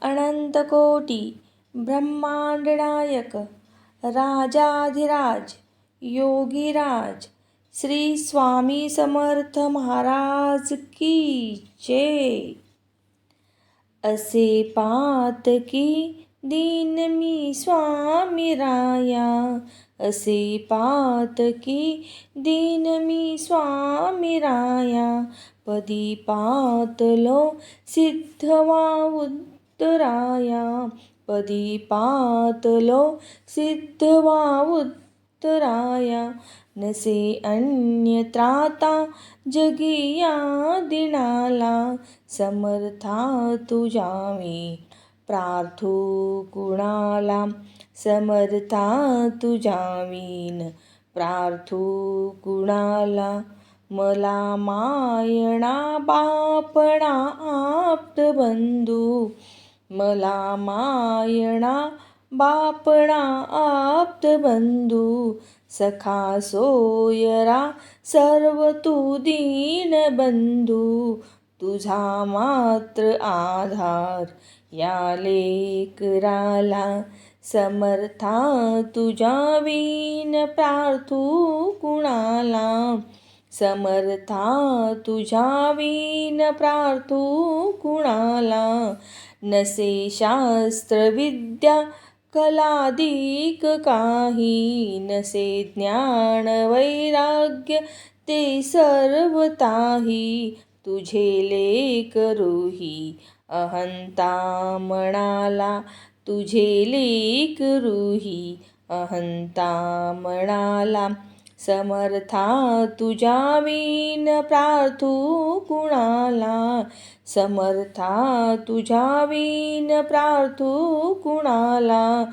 अनंतकोटी ब्रह्मांड नायक राजाधिराज योगीराज श्री स्वामी समर्थ महाराज की जय. असे पातकी दीन मी स्वामी राया, असे पातकी दीन मी स्वामी राया. पदी पातलो सिद्धवा उत्तराया, पदी पातलो सिद्धवा उत्तराया. नसे अन्य त्राता जगिया दिनाला, समर्था तुझा मी प्रार्थू कुणाला. समर्था तुझा वीन प्रार्थू कुणाला. मला मायणा बापणा आप्त बंधू, मला मायणा बापणा आप्त बंधू. सखा सोयरा सर्व तू दीन बंधू, तुझा मात्र आधार या लेकराला. समर्था तुझा वीन प्रार्थू कुणाला. समर्था तुझा वीन प्रार्थू कुणाला. नसे शास्त्र विद्या कलादिक काही, नसे ज्ञान वैराग्य ते सर्वताही. तुझे लेकरूही अहंता मनाला, तुझे लेकरूही अहंता मनाला. समर्था तुझा वीन प्रार्थू कुणाला. समर्था तुझा वीन प्रार्थू कुणाला.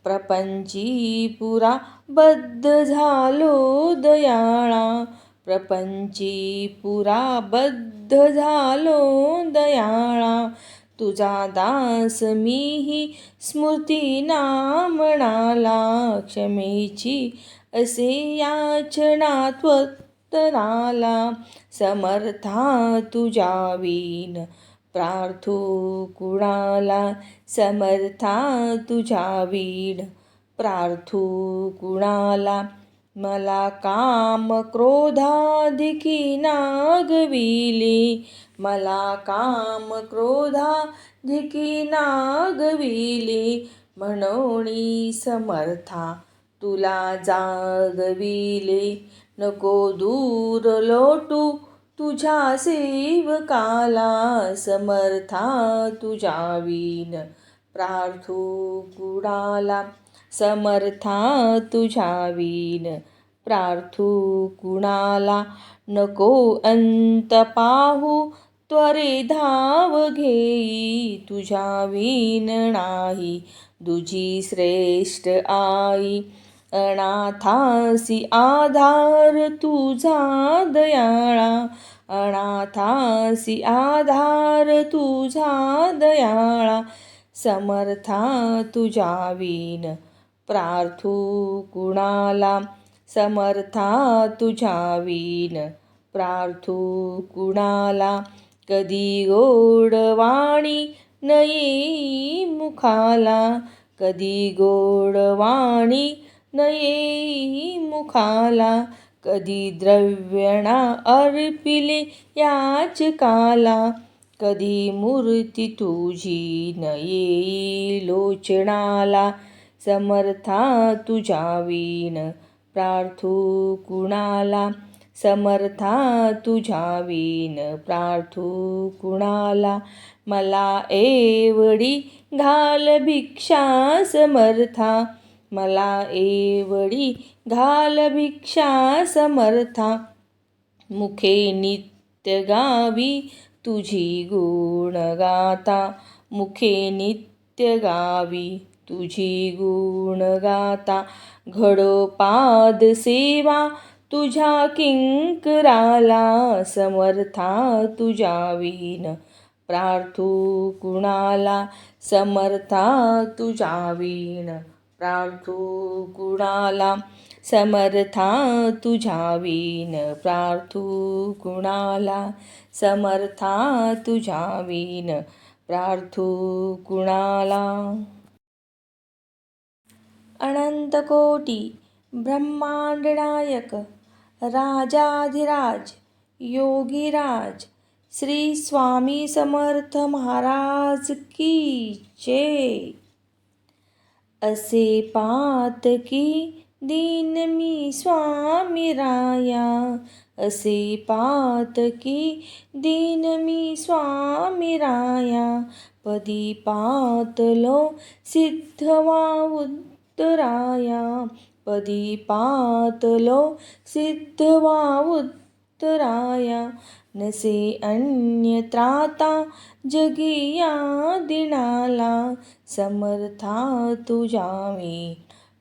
प्रपंची पुरा बद्ध झालो दयाळा, प्रपंची पुरा बद्ध झालो दयाळा. तुझा दास मीही स्मृती नामणाला, क्षमेची असे याचना त्वत्तराला. समर्था तुझा वीन प्रार्थू कुणाला. समर्था तुझा वीन प्रार्थू कुणाला. मला काम क्रोधाधिकी नागविले, मला काम क्रोधाधिकी नागविले. म्हणोनी समर्था तुला जागविले. नको दूर लोटू तुझ्या सेवकाला. समर्था तुझा वीन प्रार्थू कुणाला. समर्था तुझा वीन प्रार्थू कुणाला. नको अंत पाहू त्वरे धाव घेई, तुझ्या वीन नाही तुझी श्रेष्ठ आई. अनाथासी आधार तुझा दयाळा, अनाथासी आधार तुझा दयाळा. समर्था तुझा वीन प्रार्थू कुणाला. समर्था तुझा वीन प्रार्थू कुणाला. कधी गोडवाणी न येई मुखाला, कधी गोडवाणी न येई मुखाला. कधी द्रव्यणा अर्पिले याचकाला, कधी मूर्ती तुझी न येई लोचनाला. समर्था तुझा वीन प्रार्थू कुणाला. समर्था तुझा वीन प्रार्थू कुणाला. मला एवढी घाल भिक्षा समर्था, मला एवढी घाल भिक्षा समर्था. मुखे नित्य गावी तुझी गुण गाता, मुखे नित्य गावी तुझी गुण गाता. घडो पाद सेवा तुझ्या किंकराला. समर्था तुझा वीन प्रार्थू कुणाला. समर्था तुझा वीन प्रार्थू कुणाला. समर्था तुझा वीन प्रार्थू कुणाला. समर्था तुझा वीन प्रार्थू कुणाला. अनंतकोटी ब्रह्मांड नायक राजाधिराज योगीराज श्री स्वामी समर्थ महाराज की जय. असे पातकी दीन मी स्वामी राया, असे पातकी दीन मी स्वामी राया. पदी पातलो सिद्ध वा उत्तराया, पदी पातलो सिद्ध वा उत्तराया. नसे अन्य त्राता जगी या दिनाला, समर्था तुझ्या मी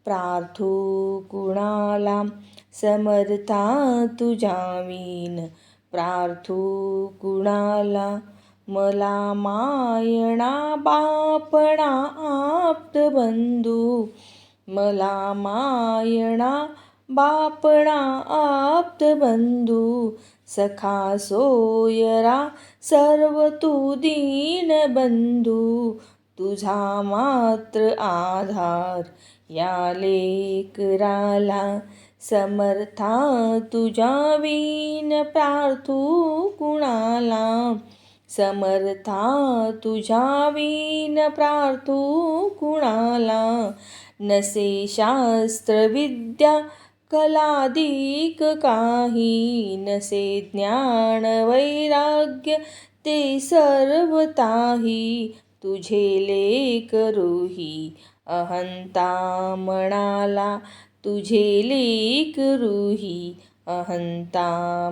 प्रार्थू कुणाला. समर्था तुझ्या वीन प्रार्थू कुणाला. मला मायणा बापणा आप्त बंधू, मला मायणा बापणा आप्त बंधू. सखा सोयरा सर्व तू दीन बंधू, तुझा मात्र आधार या लेकराला. समर्था तुझ्या वीन प्रार्थू कुणाला, समर्था तुझ्या वीन प्रार्थू कुणाला. नसे शास्त्र विद्या कलादिक काही, नसे ज्ञान वैराग्य ते सर्वताही. तुझे लेकरूही अहंता मनाला, तुझे लेकरूही अहंता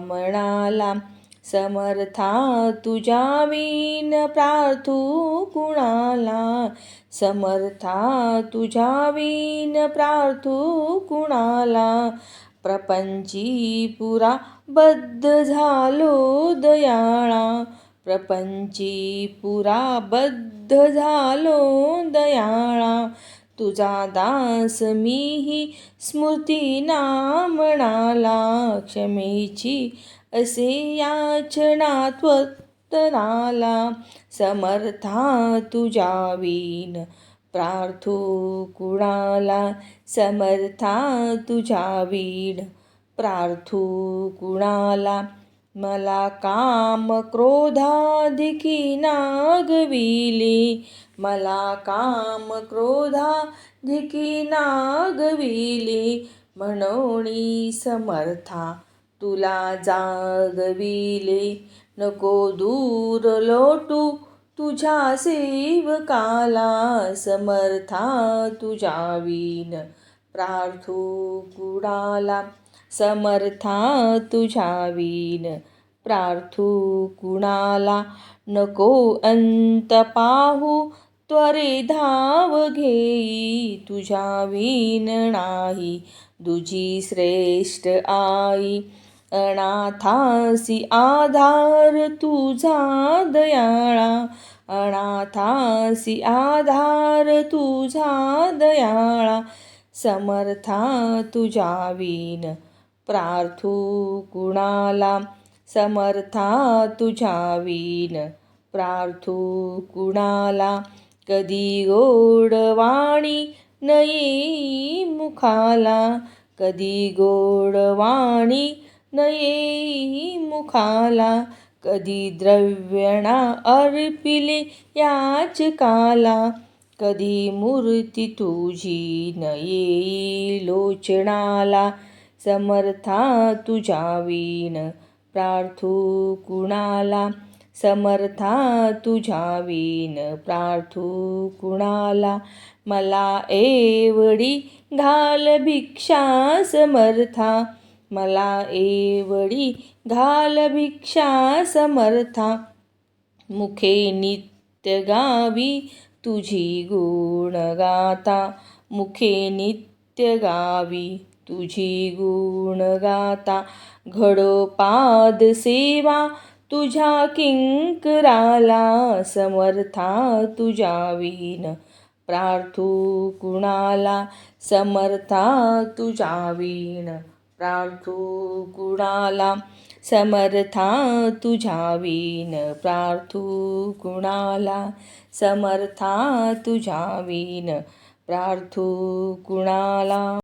मनाला. समर्था तुझ्या वीन प्रार्थू कुणाला, समर्था तुझ्या वीन प्रार्थू कुणाला. प्रपंची पुरा बद्ध झालो दयाळा, प्रपंची पुरा बद्ध झालो दयाळा. तुझा दास मीही स्मृती नामणाला, क्षमेची असे याचना त्वत्तराला. समर्था तुझ्या वीन प्रार्थू कुणाला, समर्था तुझ्या वीन प्रार्थू कुणाला. मला काम क्रोधाधिकी नागविले, मला काम क्रोधाधिकी नागविले. म्हणोनी समर्था तुला जागविले. नको दूर लोटू तुझ्या सेवकाला, समर्था तुझ्या वीन प्रार्थू कुणाला. समर्था तुझ्या वीन प्रार्थू कुणाला. नको अंत पाहू त्वरे धाव घेई, तुझ्या वीन नाही तुझी श्रेष्ठ आई. अनाथासी आधार तुझा दयाळा, अनाथासी आधार तुझा दयाळा. समर्था तुझ्या वीन प्रार्थू कुणाला, समर्था तुझ्या वीन प्रार्थू कुणाला. कधी गोडवाणी न येई मुखाला, कधी गोडवाणी न येई मुखाला. कधी द्रव्यणा अर्पिले याचकाला, कधी मूर्ती तुझी न येई लोचनाला. समर्था तुझ्या वीन प्रार्थू कुणाला, समर्था तुझ्या वीन प्रार्थू कुणाला. मला एवढी घाल भिक्षा समर्था, मला एवढी घाल भिक्षा समर्था. मुखे नित्य गावी तुझी गुण गाता, मुखे नित्य गावी तुझी गुण गाता. घडो पाद सेवा तुझ्या किंकराला, समर्था तुझ्या वीन प्रार्थू कुणाला, समर्था तुझ्या वीन प्रार्थू कुणाला. समर्था तुझ्या विन प्रार्थू कुणाला. समर्था तुझ्या विन प्रार्थू कुणाला.